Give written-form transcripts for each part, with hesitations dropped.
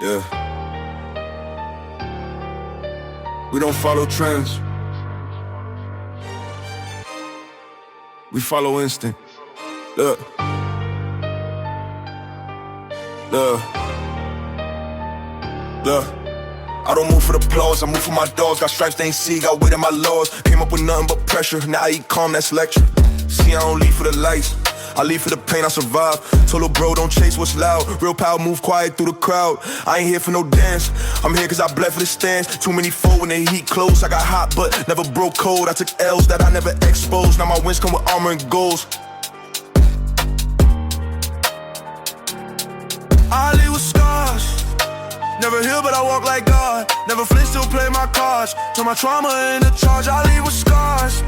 Yeah. We don't follow trends. We follow instinct. Look. Look. Look. I don't move for the applause, I move for my dogs. Got stripes they ain't see, got weight in my laws. Came up with nothing but pressure, now I eat calm, that's lecture. See, I don't leave for the lights, I leave for the pain, I survive. Told little bro, don't chase what's loud. Real power move quiet through the crowd. I ain't here for no dance, I'm here cause I bled for the stands. Too many fold when the heat close. I got hot but never broke cold. I took L's that I never exposed. Now my wins come with armor and goals. I leave with scars. Never heal but I walk like God. Never flinch, still play my cards. Turn my trauma into charge. I leave with scars.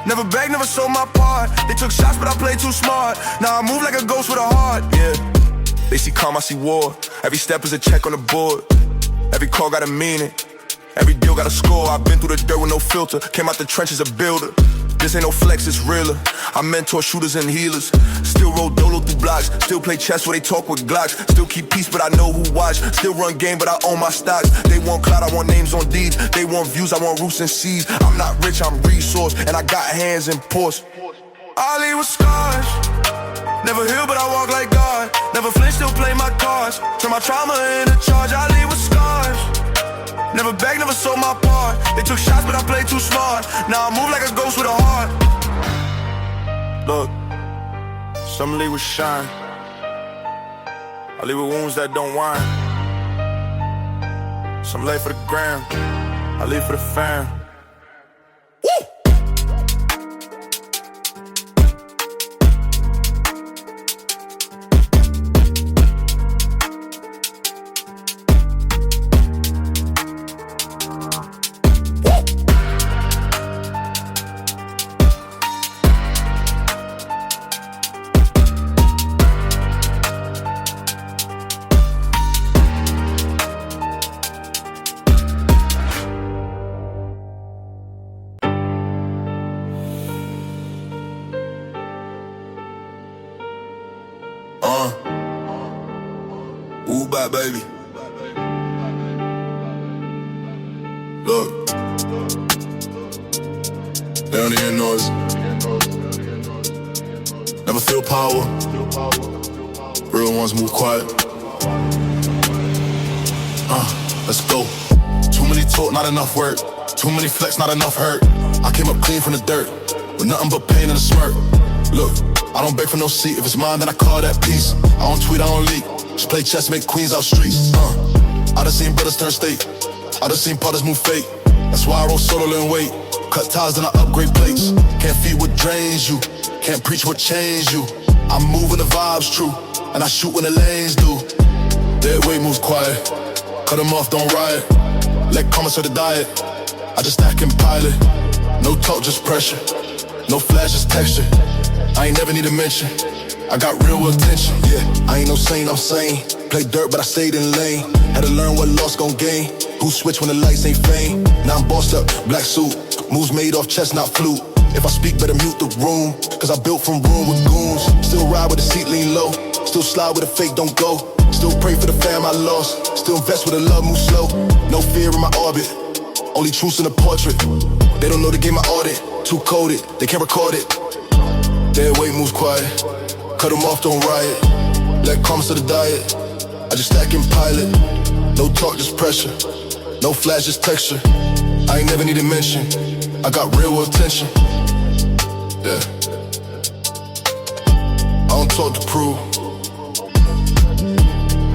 Never begged, never sold my part. They took shots but I played too smart. Now I move like a ghost with a heart. Yeah. They see calm, I see war. Every step is a check on the board. Every call got a meaning. Every deal got a score. I've been through the dirt with no filter. Came out the trenches a builder. This ain't no flex, it's realer. I mentor shooters and healers. Still roll dolo through blocks. Still play chess where they talk with Glocks. Still keep peace but I know who watch. Still run game but I own my stocks. They want clout, I want names on deeds. They want views, I want roofs and seas. I'm not rich, I'm resource. And I got hands in ports. I leave with scars. Never heal but I walk like God. Never flinch, still play my cards. Turn my trauma into charge. I leave with scars. Never begged, never sold my part. They took shots but I played too smart. Now I move like a ghost with a heart. Look, some leave with shine. I leave with wounds that don't whine. Some lay for the gram, I leave for the fam. Ooh, bye, baby. Look, they don't hear noise. Never feel power. Real ones move quiet. Let's go. Too many talk, not enough work. Too many flex, not enough hurt. I came up clean from the dirt, with nothing but pain and a smirk. Look, I don't beg for no seat. If it's mine, then I call that peace. I don't tweet, I don't leak. Just play chess, make queens out streets. I done seen brothers turn state. I done seen partners move fake. That's why I roll solo and wait. Cut ties, then I upgrade plates. Can't feed what drains you. Can't preach what changed you. I'm moving the vibes true, and I shoot when the lanes do. Dead weight moves quiet. Cut them off, don't riot. Let comments of the diet. I just stack and pilot. No talk, just pressure. No flash, just texture. I ain't never need a mention. I got real attention, yeah. I ain't no saint, I'm sane. Play dirt, but I stayed in lane. Had to learn what loss gon' gain. Who switch when the lights ain't fame? Now I'm bossed up, black suit. Moves made off chestnut flute. If I speak, better mute the room. Cause I built from room with goons. Still ride with the seat lean low. Still slide with the fake, don't go. Still pray for the fam I lost. Still invest with the love, move slow. No fear in my orbit. Only truths in the portrait. They don't know the game I audit. Too coded, they can't record it. Dead weight moves quiet. Cut them off, don't riot. Let comments of the diet. I just stack and pilot. No talk, just pressure. No flash, just texture. I ain't never need a mention. I got real attention. Yeah. I don't talk to prove.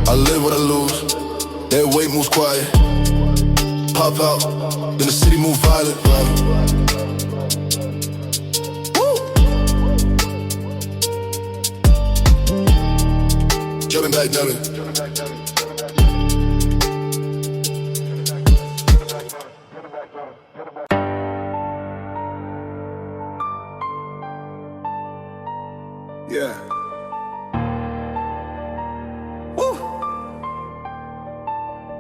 I live what I lose. That weight moves quiet. Pop out, then the city move violent. Jumping back, jumping. Yeah. Woo.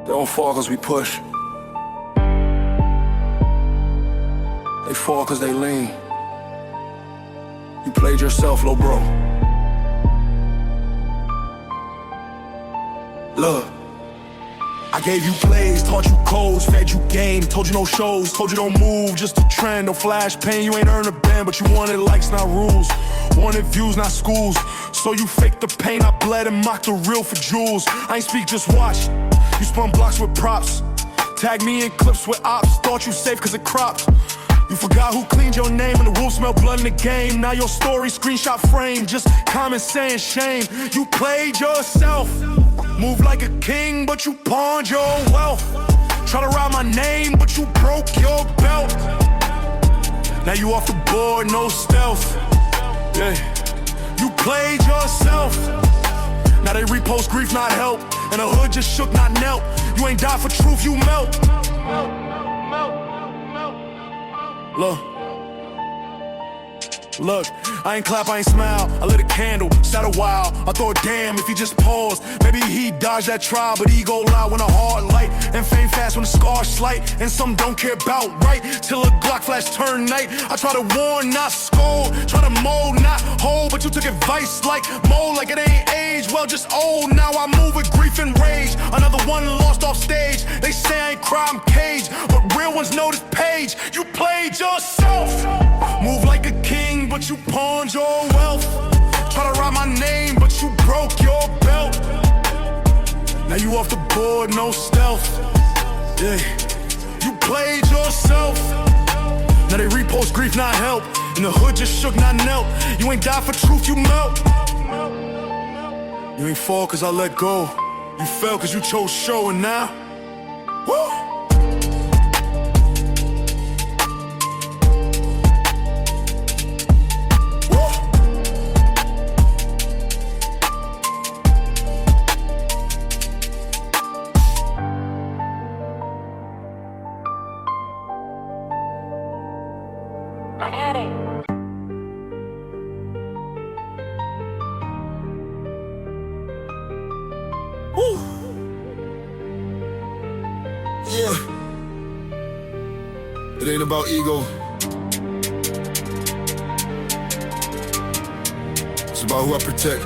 They don't fall cause we push. They fall cause they lean. You played yourself, low bro. Look, I gave you plays, taught you codes, fed you game, told you no shows, told you don't move, just a trend, no flash pain. You ain't earned a band, but you wanted likes, not rules. Wanted views, not schools. So you faked the pain, I bled and mocked the real for jewels. I ain't speak, just watch. You spun blocks with props. Tag me in clips with ops. Thought you safe cause it crops. You forgot who cleaned your name and the rules smell blood in the game. Now your story screenshot frame, just comments saying shame. You played yourself. Move like a king, but you pawned your wealth. Try to ride my name, but you broke your belt. Now you off the board, no stealth. Yeah, you played yourself. Now they repost grief, not help. And the hood just shook, not knelt. You ain't died for truth, you melt. Look, I ain't clap, I ain't smile. I lit a candle, sat a while. I thought, damn, if he just paused, maybe he dodged that trial. But ego loud when a hard light, and fame fast when the scars slight. And some don't care about right, till a Glock flash turn night. I try to warn, not scold, try to mold, not hold. But you took advice like mold, like it ain't age. Well, just old, now I move with grief and rage. Another one lost off stage. They say I ain't cry, I'm caged, but real ones know this page. You played yourself. Move like a king, but you pawned your wealth. Try to write my name, but you broke your belt. Now you off the board, no stealth. Yeah, you played yourself. Now they repost grief, not help. And the hood just shook, not knelt. You ain't die for truth, you melt. You ain't fall cause I let go. You fell cause you chose show, and now, woo! Yeah, it ain't about ego. It's about who I protect.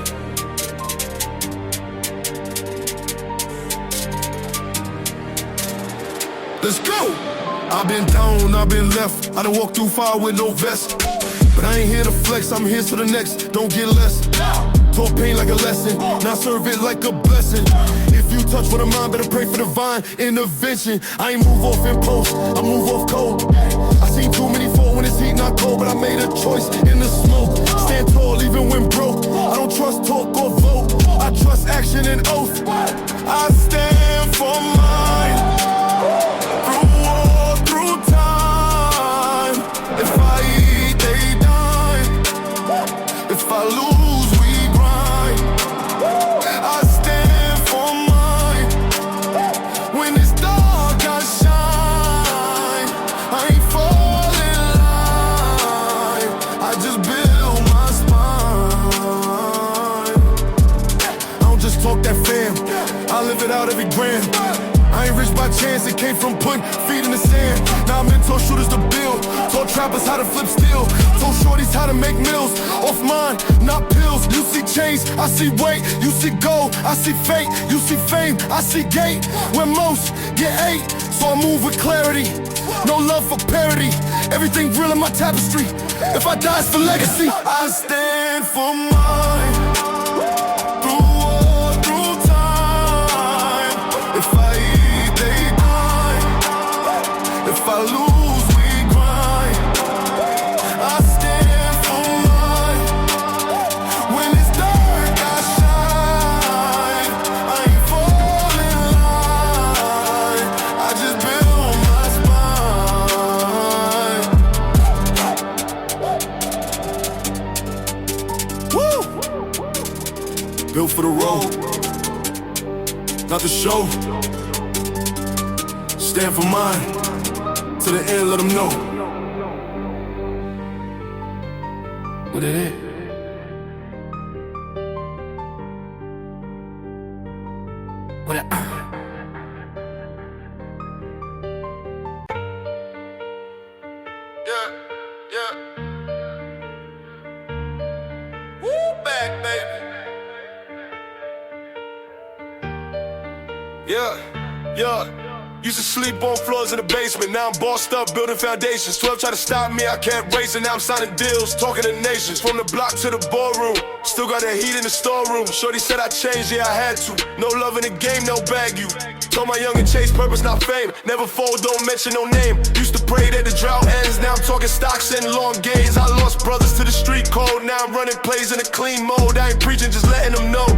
Let's go! I've been down, I've been left. I done walked through fire with no vest. But I ain't here to flex, I'm here to the next. Don't get less. Talk pain like a lesson, now serve it like a blessing. If you touch with a mind, better pray for divine intervention. I ain't move off impulse, I move off cold. I seen too many fall when it's heat, not cold. But I made a choice in the smoke. Stand tall even when broke. I don't trust talk or vote, I trust action and oath. I stand for mine. Through war, through time. If I eat, they dine. If I lose, we grind. I stand for mine. When it's dark, I shine. I ain't fall in line. I just build my spine. I don't just talk that fam, I live it out every gram. I ain't rich by chance, it came from putting feet in the sand. Now I'm mentor shooters to build, taught trappers how to flip steel, told shorties how to make meals. Off mine, not pills. You see change, I see weight. You see gold, I see fate. You see fame, I see gate. Where most get hate, so I move with clarity. No love for parody, everything real in my tapestry. If I die, it's for legacy. I stand for mine. Through war, through time. If I eat, they die. If I lose, we grind. I stand for mine. When it's dark, I shine. I ain't fall in line. I just build my spine. Woo! Built for the road, not the show. Stand for mine. To the end, let them know. What it is? What it Yeah, yeah. Woo, back, baby. Yeah, Yeah. Used to sleep on floors in the basement. Now I'm bossed up, building foundations. 12 try to stop me, I can't race it. Now I'm signing deals, talking to nations. From the block to the ballroom, still got that heat in the storeroom. Shorty said I changed, yeah, I had to. No love in the game, no bag you. Told my youngin' chase purpose, not fame. Never fold, don't mention no name. Used to pray that the drought ends. Now I'm talking stocks and long gains. I lost brothers to the street code. Now I'm running plays in a clean mode. I ain't preaching, just letting them know.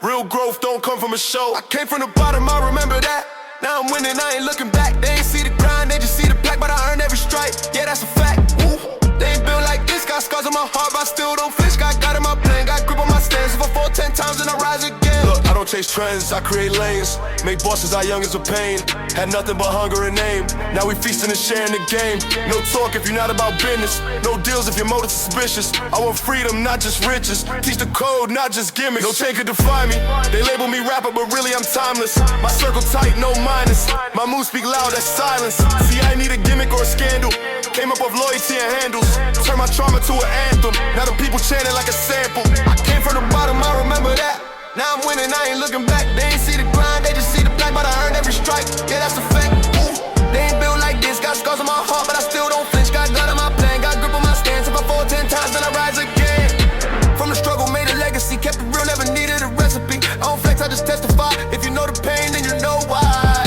Real growth don't come from a show. I came from the bottom, I remember that. Now I'm winning, I ain't looking back. They ain't see the grind, they just see the black. But I earned every stripe, yeah, that's a fact. Woo. They ain't built like this, got scars on my heart, but I still don't flinch. Got God in my plan, got grip on my stance. If I fall 10 times, then I rise again. Look, I don't chase trends, I create lanes. Make bosses our youngins with pain. Had nothing but hunger and aim. Now we feasting and sharing the game. No talk if you're not about business. No deals if your motive's suspicious. I want freedom, not just riches. Teach the code, not just gimmicks. No chain could define me. They label me rapper, but really I'm timeless. My circle tight, no minus. My moves speak loud, that's silence. See, I ain't need a gimmick or a scandal. Came up with loyalty and handles. Turn my trauma to an anthem. Now the people chanting like a sample. I came from the bottom, I remember that. Now I'm winning, I ain't looking back. They ain't see the grind, they just see the black. But I earned every strike, yeah, that's a fact. Ooh. They ain't built like this, got scars on my heart, but I still don't flinch. Got God in my plan, got grip on my stance. If I fall 10 times, then I rise again. From the struggle, made a legacy. Kept it real, never needed a recipe. I don't flex, I just testify. If you know the pain, then you know why.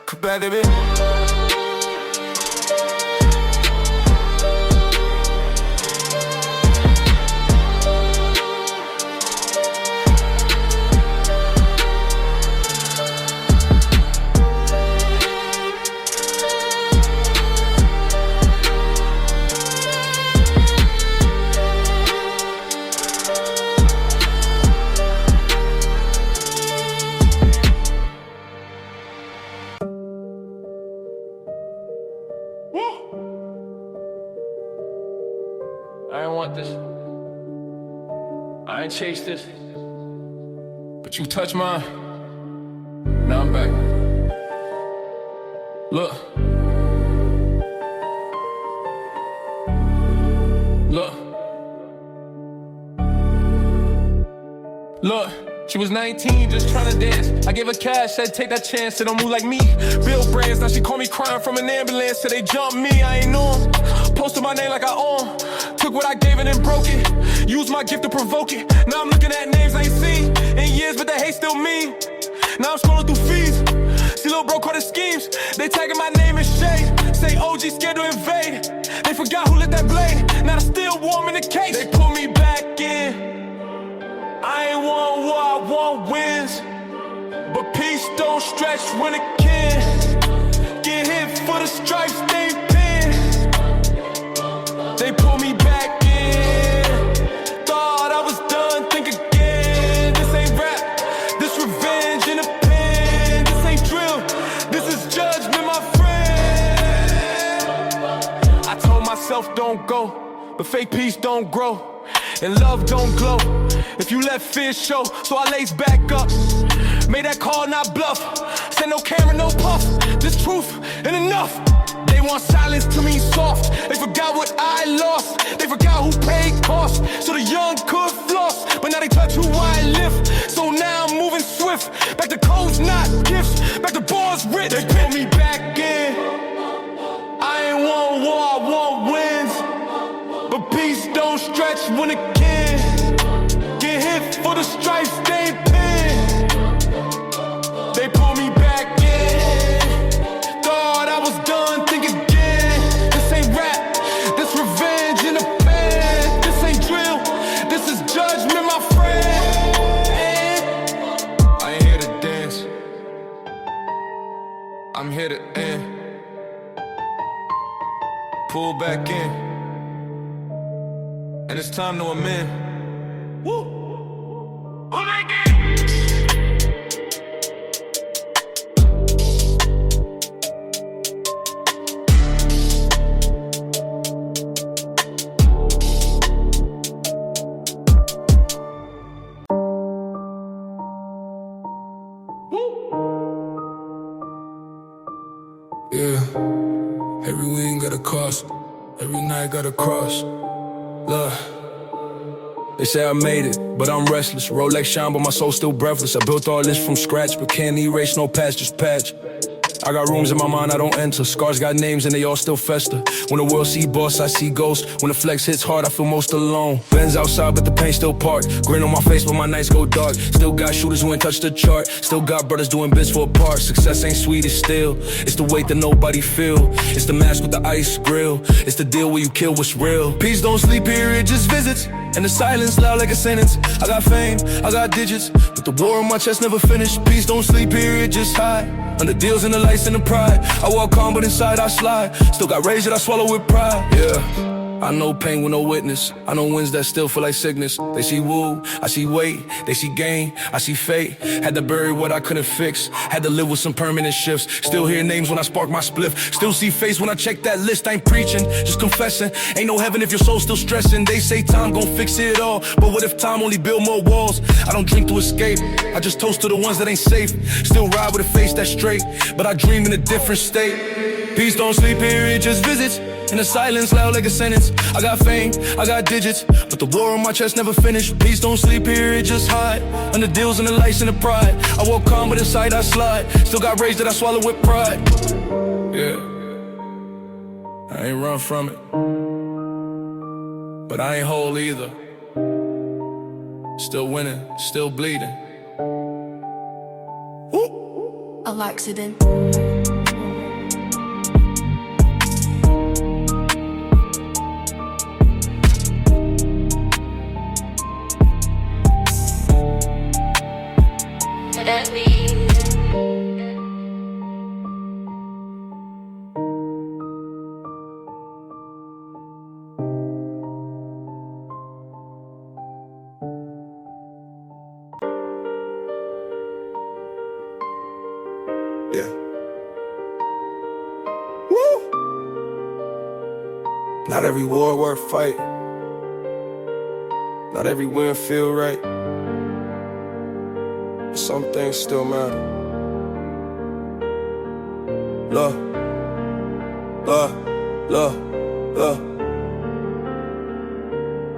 Come back, baby. I ain't want this. I ain't chased this. But you touched mine. Now I'm back. Look. Look. Look. She was 19, just tryna dance. I gave her cash, said take that chance. They don't move like me. Bill brands, now she call me crying from an ambulance. So they jumped me, I ain't on. Posted my name like I own. Took what I gave and then broke it. Used my gift to provoke it. Now I'm looking at names I ain't seen in years, but the hate still mean. Now I'm scrolling through feeds. See little bro caught his schemes. They tagging my name in shade. Say OG scared to invade. They forgot who lit that blade. Now they still warm in the case. They pull me back in. I ain't want war, I want wins. But peace don't stretch when it can. Get hit for the stripes, they pin. They pull me back in. Thought I was done, think again. This ain't rap, this revenge in a pen. This ain't drill, this is judgment, my friend. I told myself don't go, but fake peace don't grow. And love don't glow if you let fear show. So I lace back up, made that call, not bluff. Said no camera, no puff, just truth and enough. They want silence to mean soft. They forgot what I lost. They forgot who paid costs. So the young could floss, but now they touch who I lift. So now I'm moving swift. Back to codes, not gifts. Back to bars rich. They put me back in. I ain't want war, I want wins. But peace don't stretch when it can. Get hit for the stripes, they pin. They pull me back in. Thought I was done, think again. This ain't rap, this revenge in a pen. This ain't drill, this is judgment, my friend. I ain't here to dance, I'm here to end. Pull back in. And it's time to amend. Woo! Yeah, every win got a cost, every night got a cross. Love, They say I made it, but I'm restless. Rolex shine, but my soul still breathless. I built all this from scratch, but can't erase no past, just patch. I got rooms in my mind I don't enter. Scars got names and they all still fester. When the world see boss, I see ghosts. When the flex hits hard, I feel most alone. Benz outside, but the paint still parked. Grin on my face, but my nights go dark. Still got shooters who ain't touched the chart. Still got brothers doing bits for a part. Success ain't sweet, it's still. It's the weight that nobody feel. It's the mask with the ice grill. It's the deal where you kill what's real. Peace don't sleep here, it just visits. And the silence loud like a sentence. I got fame, I got digits, but the war on my chest never finished. Peace don't sleep here, it just hide. Under deals and the lights and the pride. I walk calm, but inside I slide. Still got rage that I swallow with pride. Yeah. I know pain with no witness. I know winds that still feel like sickness. They see woo, I see weight. They see gain, I see fate. Had to bury what I couldn't fix. Had to live with some permanent shifts. Still hear names when I spark my spliff. Still see face when I check that list. I ain't preaching, just confessing. Ain't no heaven if your soul's still stressing. They say time gon' fix it all, but what if time only build more walls? I don't drink to escape, I just toast to the ones that ain't safe. Still ride with a face that's straight, but I dream in a different state. Peace don't sleep here, it just visits. In the silence, loud like a sentence. I got fame, I got digits, but the war on my chest never finished. Peace don't sleep here, it just hide. Under deals and the lights and the pride. I walk calm, but inside I slide. Still got rage that I swallow with pride. Yeah, I ain't run from it, but I ain't whole either. Still winning, still bleeding. An accident. Yeah. Woo! Not every war worth fight. Not every win feel right. But some things still matter. Love, love, love, love,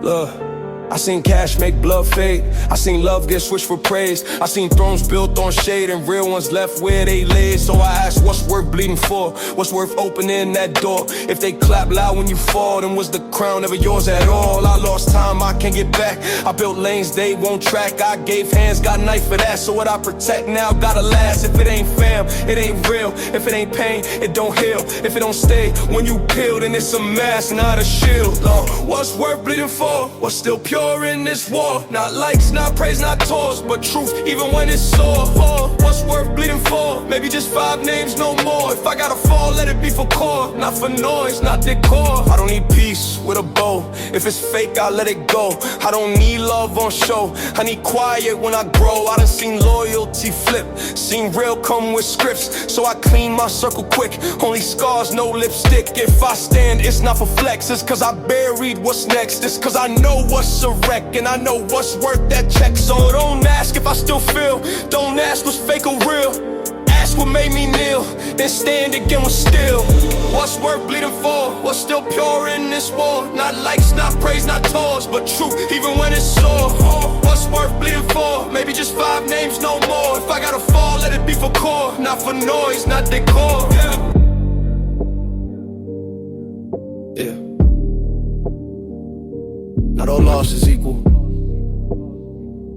love. I seen cash make blood fade. I seen love get switched for praise. I seen thrones built on shade and real ones left where they laid. So I asked, what's worth bleeding for? What's worth opening that door? If they clap loud when you fall, then was the crown ever yours at all? I lost time, I can't get back. I built lanes they won't track. I gave hands, got knife for that. So what I protect now gotta last. If it ain't fam, it ain't real. If it ain't pain, it don't heal. If it don't stay when you peel, then it's a mask, not a shield. What's worth bleeding for? What's still pure in this war? Not likes, not praise, not tours, but truth even when it's sore. What's worth bleeding for? Maybe just 5 names, no more. If I gotta fall, let it be for core, not for noise, not decor. I don't need peace with a bow. If it's fake, I'll let it go. I don't need love on show, I need quiet when I grow. I done seen loyalty flip, seen real come with scripts. So I clean my circle quick, only scars, no lipstick. If I stand, it's not for flex, it's cause I buried what's next. It's cause I know what's a wreck, and I know what's worth that check. So don't ask if I still feel, don't ask what's fake or real. Ask what made me kneel, then stand again with still. What's worth bleeding for? What's still pure in this war? Not likes, not praise, not tours, but truth even when it's sore. What's worth bleeding for? Maybe just 5 names, no more. If I gotta fall, let it be for core, not for noise, not decor. Yeah. Not all loss is equal.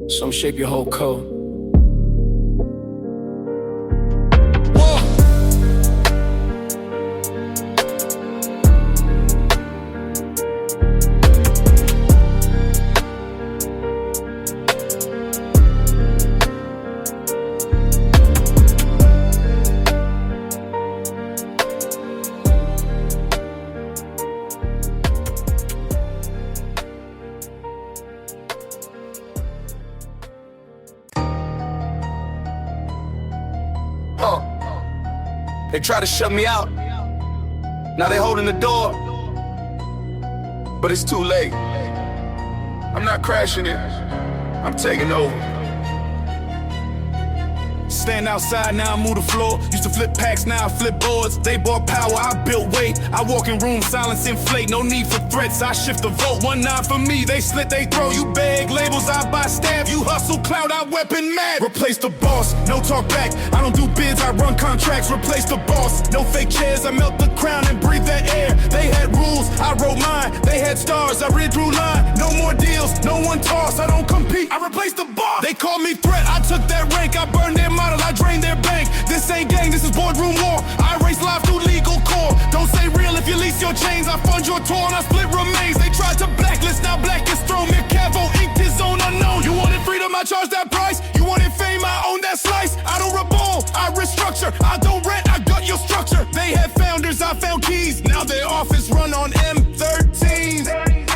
Some shape your whole code. They try to shut me out. Now they holding the door, but it's too late. I'm not crashing it, I'm taking over. stand outside, now I move the floor. Used to flip packs, now I flip boards. They bought power, I built weight. I walk in rooms, silence inflate. No need for threats, I shift the vote. 1-9 for me, they slit, they throw. You beg labels, I buy stab. You hustle, cloud, I weapon mad. Replace the boss, no talk back. I don't do bids, I run contracts. Replace the boss, no fake chairs. I melt the crown and breathe that air. They had rules, I wrote mine. They had stars, I read through line. No more deals, no one toss. I don't compete, I replace the boss. They call me threat, I took that rank. I burned their model, I drained their bank. This ain't gang, this is boardroom war. I race live through legal core. Don't say real if you lease your chains. I fund your tour and I split remains. They tried to blacklist, now black is thrown. Mere Cavo inked his own unknown. You wanted freedom, I charge that price. You wanted fame, I own that slice. I don't reborn, I restructure. I don't rent, I gut your structure. They had founders, I found keys. Now their office run on M13.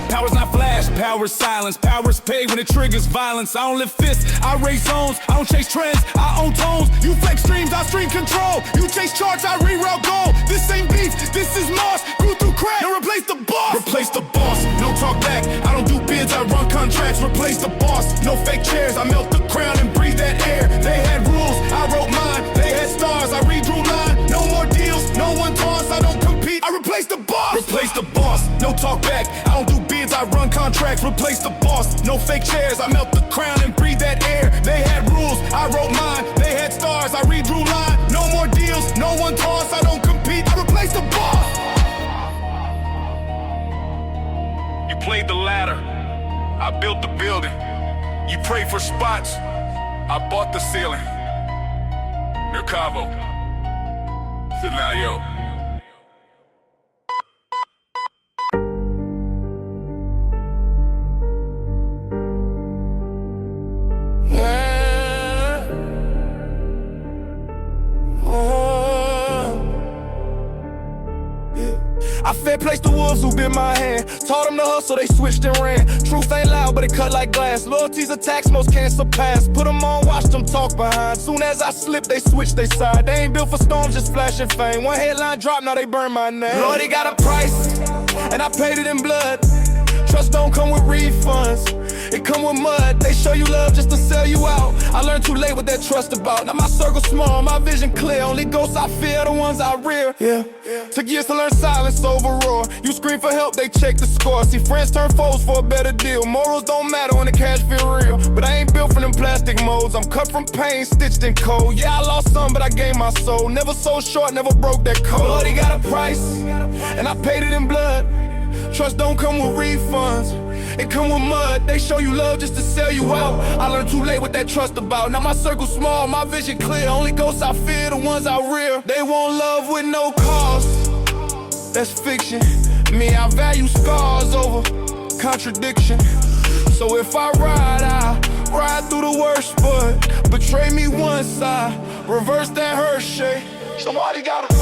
Power's not flash, power's silence. Power's paid when it triggers violence. I don't lift fists, I raise zones. I don't chase trends, I own tones. You flex streams, I stream control. You chase charts, I reroute gold. This ain't beef, this is Mars. Grew through crack, no replace the boss. Replace the boss, no talk back. I don't do bids, I run contracts. Replace the boss, no fake chairs. I melt the crown and breathe that air. They had rules, I wrote mine. They had stars, I read through line. No more deals, no one toss. I don't compete, I replace the boss. Replace the boss, no talk back. I don't do bids, I run contracts. Replace the boss, no fake chairs. I melt the crown and breathe that air. They had rules, I wrote mine. They had stars, I read through line. No more deals, no one toss. I don't compete, I replace the boss. You played the ladder, I built the building. You prayed for spots, I bought the ceiling. Mercavo, Scenario. I fair placed the wolves who bit my hand. Taught them to hustle, they switched and ran. Truth ain't loud, but it cut like glass. Loyalty's a tax most can't surpass. Put them on, watch them talk behind. Soon as I slip, they switch they side. They ain't built for storms, just flashing fame. One headline drop, now they burn my name. Lord, they got a price, and I paid it in blood. Trust don't come with refunds, it come with mud. They show you love just to sell you out. I learned too late what that trust about. Now my circle small, my vision clear. Only ghosts I fear, the ones I rear. Yeah. Took years to learn silence over roar. You scream for help, they check the score. See friends turn foes for a better deal. Morals don't matter when the cash feel real. But I ain't built from them plastic molds. I'm cut from pain, stitched in cold. Yeah, I lost some, but I gained my soul. Never sold short, never broke that code. Lord, he got a price, and I paid it in blood. Trust don't come with refunds, it come with mud. They show you love just to sell you out. I learned too late what that trust about. Now my circle small, my vision clear. Only ghosts I fear, the ones I rear. They want love with no cost, that's fiction. Me, I value scars over contradiction. So if I ride through the worst, but betray me once, I reverse that hurt shit. Somebody gotta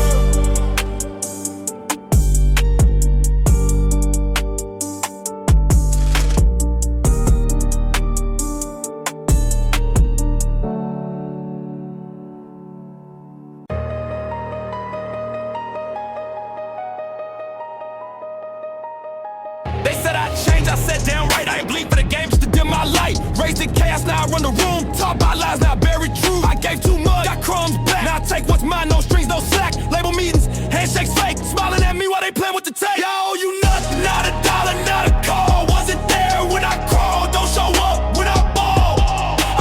I sat down right, I ain't bleed for the game just to dim my light. Raised in chaos, now I run the room. Taught by lies, now I bury truth. I gave too much, got crumbs back. Now I take what's mine, no strings, no slack. Label meetings, handshakes fake. Smiling at me while they playing with the tape. Y'all owe you nothing, not a dollar, not a call. Wasn't there when I crawled, don't show up when I ball.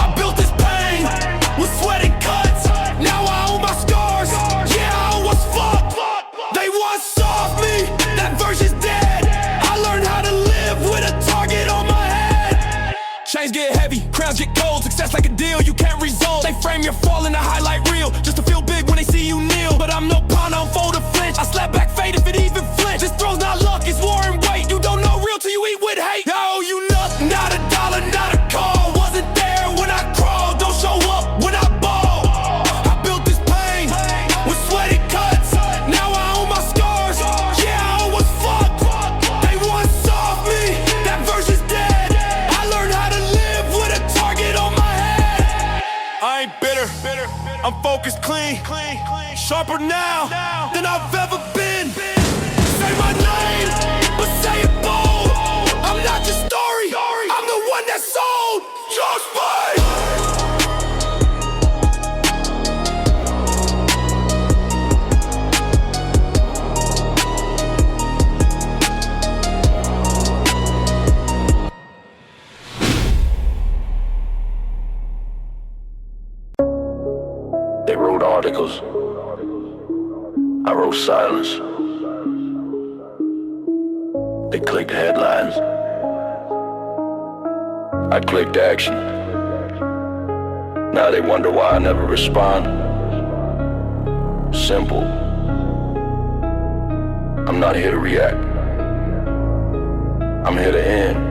I built this pain with sweat and cuts. Now I own my scars, yeah, I own what's fucked. They once saw me, that version's dead. With a target on my head. Chains get heavy, crowns get cold. Success like a deal, you can't resolve. They frame your fall in a highlight reel just to feel big when they see you kneel. But I'm no pawn, I don't fold or flinch. I slap back fate if it even flinch. This throw's not luck, it's war and weight. You don't know real till you eat with hate. I owe you nothing, not a dollar, not a call. Wasn't there when I crawled, don't show up when I ball. I built this pain with sweaty cuts. Now I own my scars, yeah, I own what's fucked. They once saw me, that version's dead. I learned how to live with a target on my head. I ain't bitter, I'm focused, clean, sharper now than I've ever been. Say my name, but say it bold. I'm not your story, I'm the one that sold. Just fight. They wrote articles. I wrote silence. They clicked headlines. I clicked action. Now they wonder why I never respond. Simple. I'm not here to react. I'm here to end.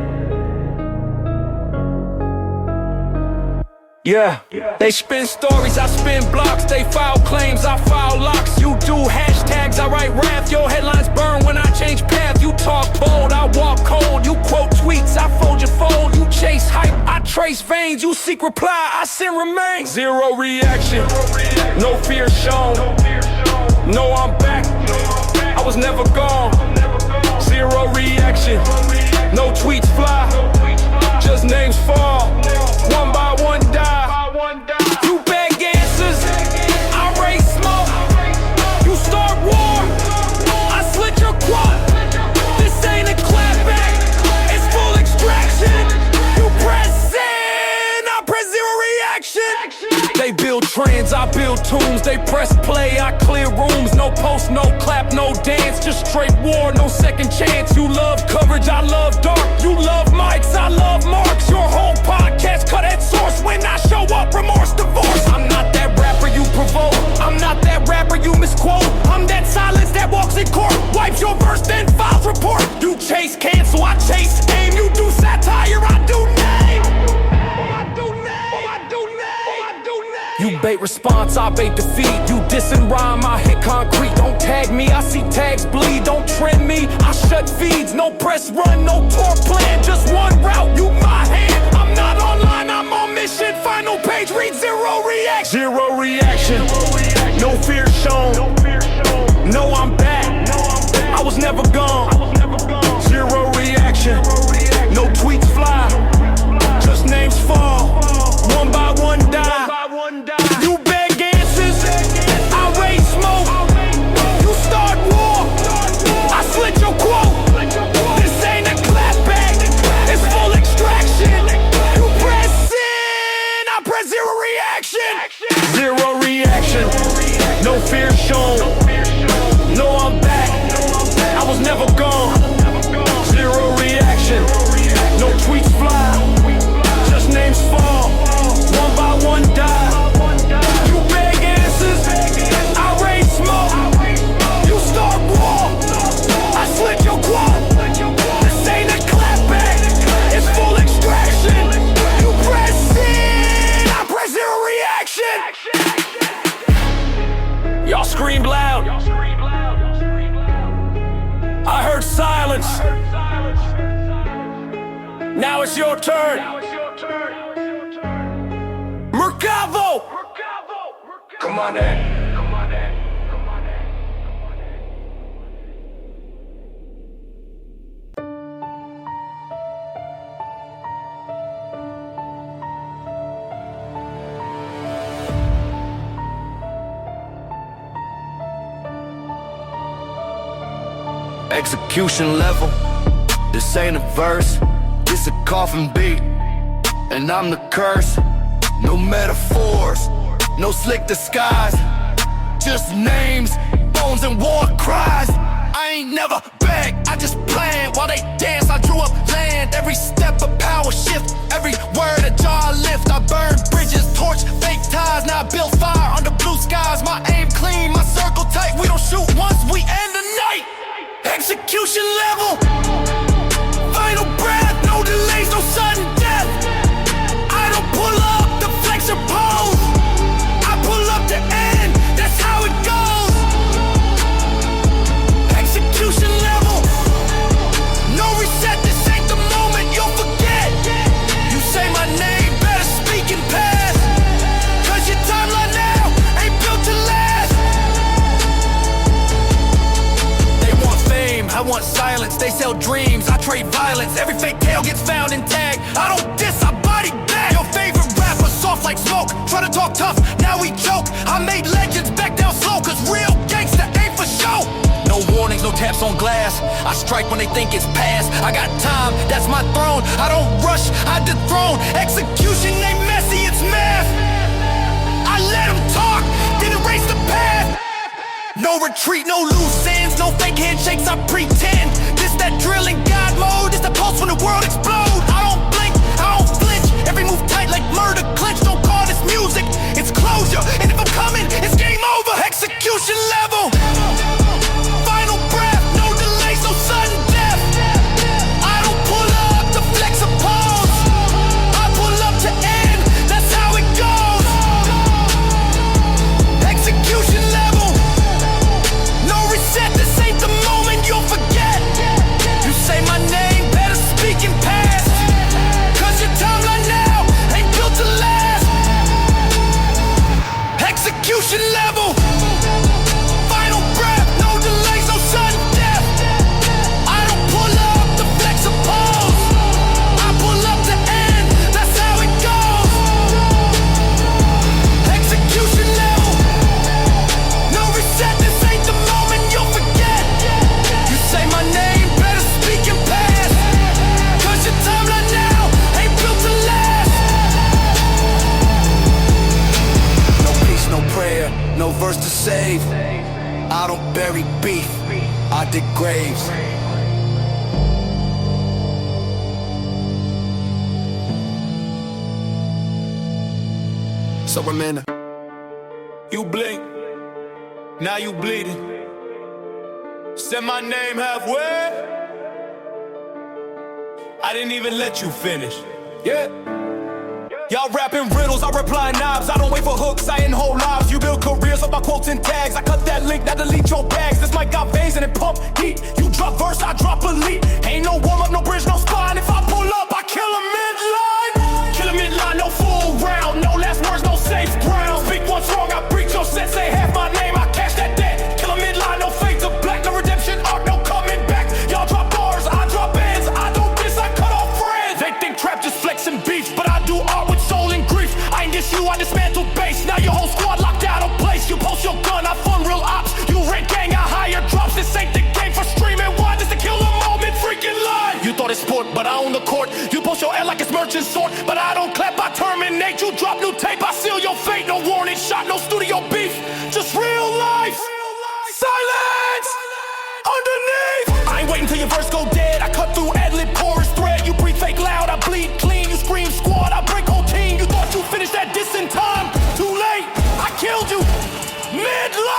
Yeah, they spin stories, I spin blocks. They file claims, I file locks. You do hashtags, I write rap. Your headlines burn when I change path. You talk bold, I walk cold. You quote tweets, I fold your fold. You chase hype, I trace veins. You seek reply, I send remains. Zero reaction, no fear shown. No, I'm back, I was never gone. Zero reaction, no tweets fly. Just names fall, one by one die. You beg answers, I raise smoke. You start war, I slit your quad. This ain't a clapback, it's full extraction. You press in, I press zero reaction. They build trends, I build tunes. They press play, I clear rooms. No post, no clap, no dance. Just straight war, no second chance. You love coverage, I love dark. You love mics, I love marks. Your whole podcast cut at source. When I show up, remorse, divorce. I'm not that rapper you provoke. I'm not that rapper you misquote. I'm that silence that walks in court. Wipes your verse, then files report. You chase cancel, I chase aim. You do satire, I do name. You bait response, I bait defeat. You diss and rhyme, I hit concrete. Don't tag me, I see tags bleed. Don't trend me, I shut feeds. No press run, no tour plan. Just one route, you my hand. I'm not online, I'm on mission. Final page, read zero reaction. Zero reaction, no fear shown. No, I'm back, I was never gone. Zero reaction, no tweets fly. Just names fall, one by one die. You beg answers, I raise smoke. You start war, I slit your quote. This ain't a clapback, it's full extraction. You press in, I press zero reaction. Zero reaction, no fear shown. No, I'm back, I was never gone. Zero reaction, no tweets fly. Just names fall, one by one die. You beg answers, I raise smoke. You start war, I slit your quote. This ain't a clapback, it's full extraction. You press in, I press zero reaction. Y'all screamed loud, I heard silence. Now it's your turn. Mercavo! Come on in. Execution level, this ain't a verse, this a coffin beat, and I'm the curse. No metaphors, no slick disguise, just names, bones and war cries. I ain't never begged, I just planned while they dance. I drew up land, every step a power shift, every word a jar I lift. I burn bridges, torch fake ties, now I build fire under blue skies. My aim clean, my circle tight, we don't shoot once, we end the night. Execution level, final breath, no delays, no sudden death. I don't pull up to flex or pose, I pull up to end, that's how it goes. Execution level, no reset, this ain't the moment you'll forget. You say my name, better speak in past, cause your timeline now ain't built to last. They want fame, I want silence, they sell dreams, I trade violence. Every fake tale gets found and tagged, I don't diss, I body bag. Your favorite rapper, soft like smoke, try to talk tough, now we joke. I made legends back down slow, cause real gangsta ain't for show. No warnings, no taps on glass, I strike when they think it's past. I got time, that's my throne, I don't rush, I dethrone. Execution ain't messy, it's math. I let them talk, no retreat, no loose ends, no fake handshakes, I pretend. This that drill in God mode, it's the pulse when the world explodes. I don't blink, I don't flinch, every move tight like murder clinch. Don't call this music, it's closure. And if I'm coming, it's game over. Execution level, final breath, no delays, no sudden death. I don't pull up to flex a pose, I pull up to end, that's how it goes. Execution level, no reset, this ain't the moment you'll forget. You say my name, better speak in past, cause your timeline now ain't built to last. Execution level, final breath, no delays, no sudden death. I don't pull up to flex a pose, I pull up to end, that's how it goes. Execution level, no reset, this ain't the moment you'll forget. You say my name, better speak in past, cause your timeline now ain't built to last. No peace, no prayer, no verse to save. I don't bury beef, I dig graves. So remember, you blink, now you bleeding. Said my name halfway, I didn't even let you finish. Yeah. Y'all rapping riddles, I reply knobs. I don't wait for hooks, I end whole lives. You build careers up by quotes and tags. I cut that link, now delete your bags. This mic got veins and it pump heat. You drop verse, I drop elite. Ain't no warm up, no bridge, no spine. If I pull up, I kill a midline. Kill a midline, no full round. No last words, no safe ground. Speak once wrong, I breach your set. Say half my name, I cash that debt. Kill a midline, no fade to black. No redemption arc, no coming back. Y'all drop bars, I drop ends. I don't diss, I cut off friends. They think trap just flexing beef, but I do art with soul and grief. I ain't diss you, I dismantle base. Now your whole squad locked out of place. You post your gun, I fund real ops. You rent gang, I hire drops. This ain't the game for streaming. Why? Just to kill a moment, freaking lie. You thought it's sport, but I own the court. You post your L like it's merchant sort, but I don't clap, I terminate. You drop new tape, I seal your fate. No warning shot, no studio beef, just real life. Silence underneath. I ain't waiting till your verse go dead. I cut through ad-lib chorus thread. You breathe fake loud, I bleed clean. You scream squad, I break whole team. You thought you finished that diss in time. Too late, I killed you. Midline!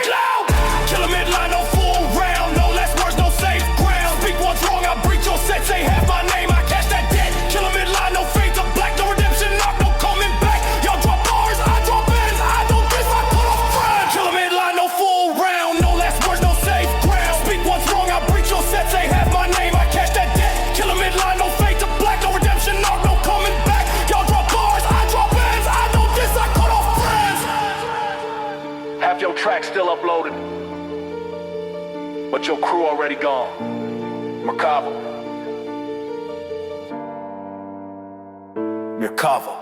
Loud. Kill a midline, no full round. No last words, no safe ground. Speak once wrong, I breach your set. Say half my name, I cash that debt. Kill a midline, no fade to black. No redemption arc, no coming back. Y'all drop bars, I drop ends. I don't diss, I cut off friends. Kill a midline, no full round. No last words, no safe ground. Speak once wrong, I breach your set. Say half my name, I cash that debt. Kill a midline, no fade to black. No redemption arc, no coming back. Y'all drop bars, I drop ends. I don't diss, I cut off friends. Half your track still uploaded, but your crew already gone. Merkava. Merkava.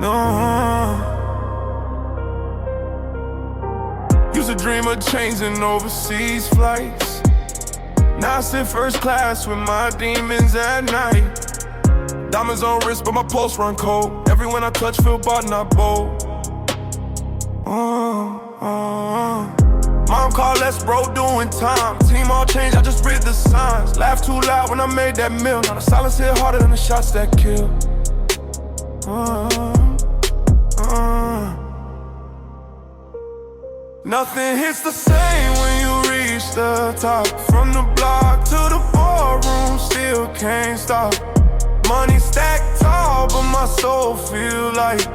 No. Used to dream of changing overseas flights. Now I sit first class with my demons at night. Diamonds on wrist, but my pulse run cold. Everyone I touch feel bought, not bold. Mom called, let's bro doing time. Team all changed, I just read the signs. Laughed too loud when I made that meal. Now the silence hit harder than the shots that kill. Nothing hits the same when you reach the top. From the block to the ballroom, still can't stop. Money stacked tall, but my soul feel light.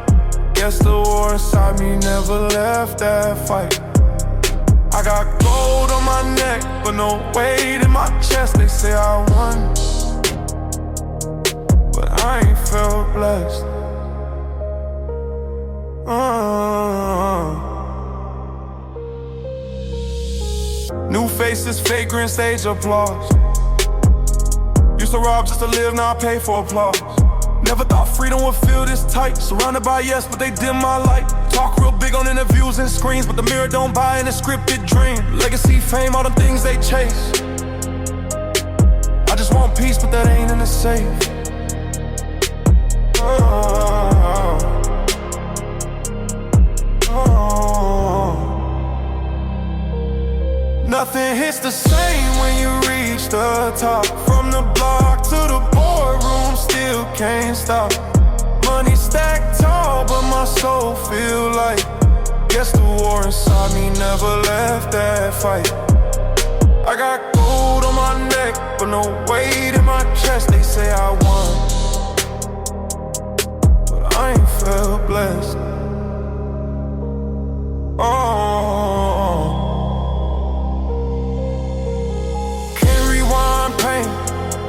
Guess the war inside me never left that fight. I got gold on my neck, but no weight in my chest. They say I won, but I ain't felt blessed. New faces, fake grin, stage applause. Used to rob just to live, now I pay for applause. Never thought freedom would feel this tight. Surrounded by yes, but they dim my light. Talk real big on interviews and screens, but the mirror don't buy in a scripted dream. Legacy, fame, all the things they chase. I just want peace, but that ain't in the safe. Nothing hits the same when you reach the top. From the block to the boardroom, still can't stop. Money stacked tall, but my soul feel light. Guess the war inside me never left that fight. I got gold on my neck, but no weight in my chest. They say I won, but I ain't felt blessed. Can't rewind pain,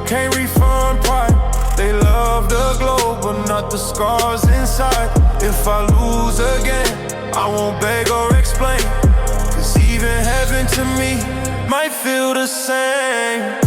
can't refund pride. They love the glow, but not the scars inside. If I lose again, I won't beg or explain, 'cause even heaven to me might feel the same.